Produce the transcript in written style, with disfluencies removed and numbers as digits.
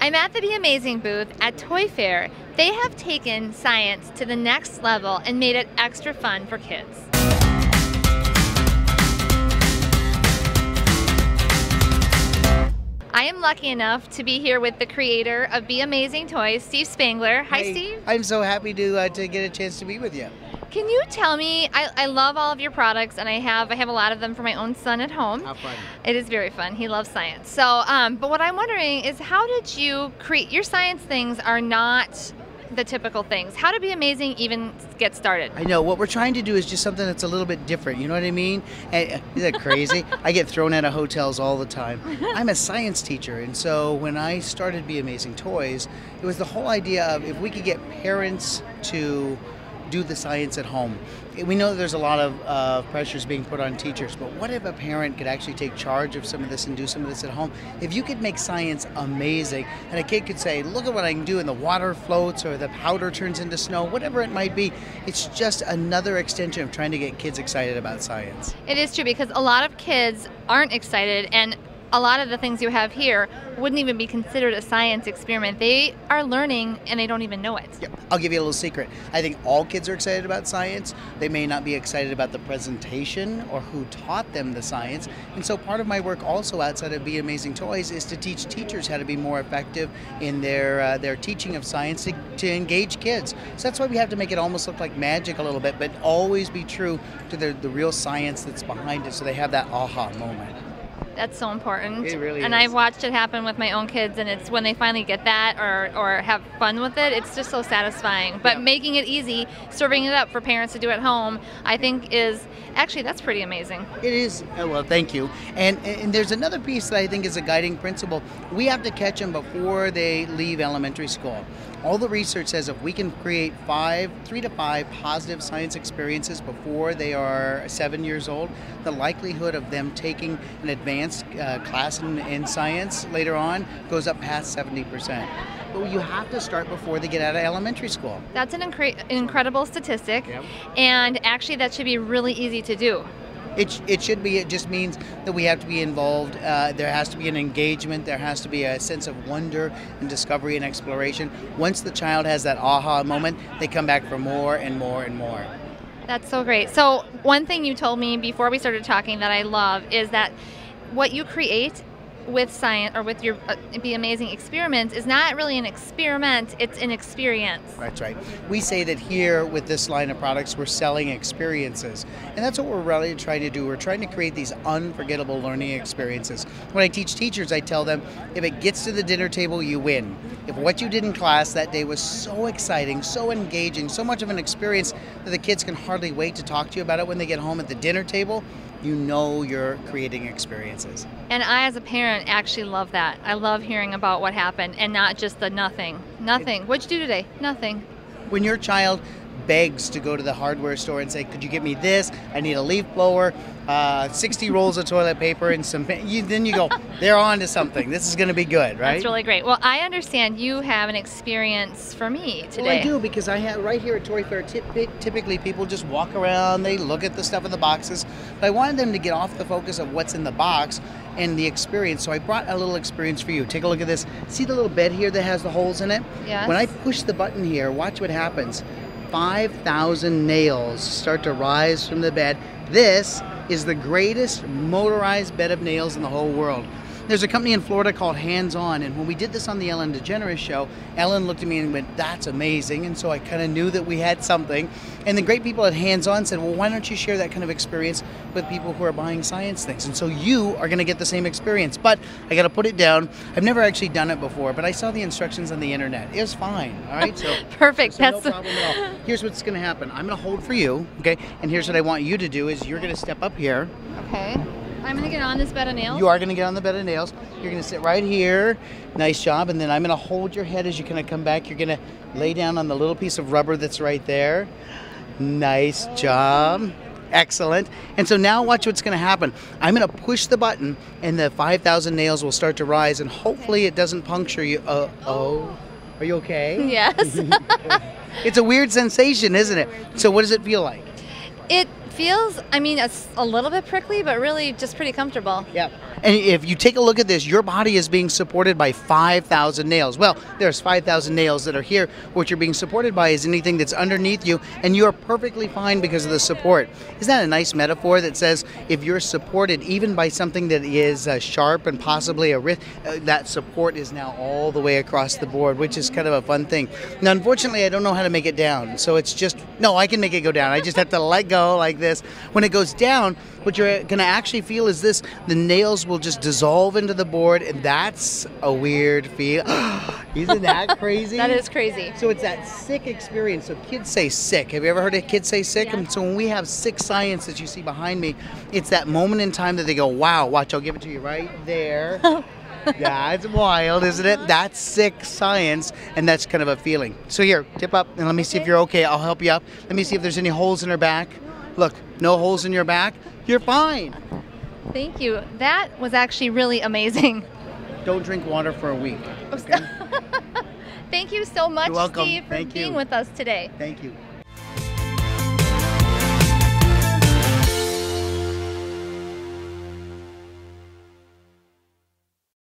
I'm at the Be Amazing booth at Toy Fair. They have taken science to the next level and made it extra fun for kids. I am lucky enough to be here with the creator of Be Amazing Toys, Steve Spangler. Hi, Steve. I'm so happy to get a chance to be with you. Can you tell me, I love all of your products, and I have a lot of them for my own son at home. How fun. It is very fun. He loves science. So, but what I'm wondering is, how did you create, your science things are not the typical things. How did Be Amazing even get started? I know, what we're trying to do is just something that's a little bit different, you know what I mean? And, isn't that crazy? I get thrown out of hotels all the time. I'm a science teacher, and so when I started Be Amazing Toys, it was the whole idea of if we could get parents to do the science at home. We know that there's a lot of pressures being put on teachers, but what if a parent could actually take charge of some of this and do some of this at home? If you could make science amazing, and a kid could say, look at what I can do, and the water floats or the powder turns into snow, whatever it might be, it's just another extension of trying to get kids excited about science. It is true, because a lot of kids aren't excited, and a lot of the things you have here wouldn't even be considered a science experiment. They are learning and they don't even know it. Yep. I'll give you a little secret. I think all kids are excited about science. They may not be excited about the presentation or who taught them the science. And so part of my work also outside of Be Amazing Toys is to teach teachers how to be more effective in their teaching of science to engage kids. So that's why we have to make it almost look like magic a little bit, but always be true to the real science that's behind it, so they have that aha moment. That's so important. It really and is. I've watched it happen with my own kids, and it's when they finally get that or have fun with it, it's just so satisfying. But making it easy, serving it up for parents to do at home, I think is, actually, that's pretty amazing. It is. Well, thank you. And there's another piece that I think is a guiding principle. We have to catch them before they leave elementary school. All the research says if we can create 3 to 5 positive science experiences before they are 7 years old, the likelihood of them taking an advanced class in science later on goes up past 70%. But you have to start before they get out of elementary school. That's an incredible statistic, Yep. And actually that should be really easy to do. It should be. It just means that we have to be involved. There has to be an engagement. There has to be a sense of wonder and discovery and exploration. Once the child has that aha moment, they come back for more and more and more. That's so great. So one thing you told me before we started talking that I love is that what you create with science or with your Be Amazing experiments is not really an experiment, it's an experience. That's right. We say that here with this line of products we're selling experiences, and that's what we're really trying to do. We're trying to create these unforgettable learning experiences. When I teach teachers, I tell them, if it gets to the dinner table, you win. If what you did in class that day was so exciting, so engaging, so much of an experience that the kids can hardly wait to talk to you about it when they get home at the dinner table, you know you're creating experiences. And I, as a parent, actually love that. I love hearing about what happened and not just the nothing. Nothing. What'd you do today? Nothing. When your child begs to go to the hardware store and say, could you get me this? I need a leaf blower, 60 rolls of toilet paper, and some... then you go, they're on to something. This is going to be good, right? That's really great. Well, I understand you have an experience for me today. Well, I do, because I have right here at Toy Fair, typically people just walk around, they look at the stuff in the boxes, but I wanted them to get off the focus of what's in the box and the experience, so I brought a little experience for you. Take a look at this. See the little bed here that has the holes in it? Yes. When I push the button here, watch what happens. 5,000 nails start to rise from the bed. This is the greatest motorized bed of nails in the whole world. There's a company in Florida called Hands On, and when we did this on the Ellen DeGeneres show, Ellen looked at me and went, that's amazing, and so I kind of knew that we had something. And the great people at Hands On said, well, why don't you share that kind of experience with people who are buying science things? And so you are going to get the same experience, but I got to put it down. I've never actually done it before, but I saw the instructions on the internet. It was fine, all right? So perfect. So no problem at all. Here's what's going to happen. I'm going to hold for you, okay? And here's what I want you to do is you're going to step up here. Okay. I'm going to get on this bed of nails? You are going to get on the bed of nails. You're going to sit right here. Nice job. And then I'm going to hold your head as you kind of come back. You're going to lay down on the little piece of rubber that's right there. Nice job. Excellent. And so now watch what's going to happen. I'm going to push the button and the 5,000 nails will start to rise, and hopefully it doesn't puncture you. Oh, are you okay? Yes. It's a weird sensation, isn't it? So what does it feel like? It feels, I mean, it's a little bit prickly, but really just pretty comfortable. Yeah. And if you take a look at this, your body is being supported by 5,000 nails. Well, there's 5,000 nails that are here. What you're being supported by is anything that's underneath you, and you're perfectly fine because of the support. Isn't that a nice metaphor that says if you're supported even by something that is sharp and possibly a risk, that support is now all the way across the board, which is kind of a fun thing. Now, unfortunately, I don't know how to make it down, so it's just, no, I can make it go down. I just have to let go like this. When it goes down, what you're going to actually feel is this: the nails will just dissolve into the board, and that's a weird feel. Isn't that crazy? That is crazy. So it's that sick experience. So kids say sick. Have you ever heard a kid say sick? Yeah. And so when we have sick science that you see behind me, it's that moment in time that they go, wow, watch, I'll give it to you right there. Yeah, it's wild, isn't it? That's sick science, and that's kind of a feeling. So here, tip up, and let me see if you're okay. I'll help you up. Let me see if there's any holes in her back. Look, no holes in your back. You're fine. Thank you. That was actually really amazing. Don't drink water for a week. Okay? Thank you so much, You're welcome. Steve, for Thank being you. with us today. Thank you.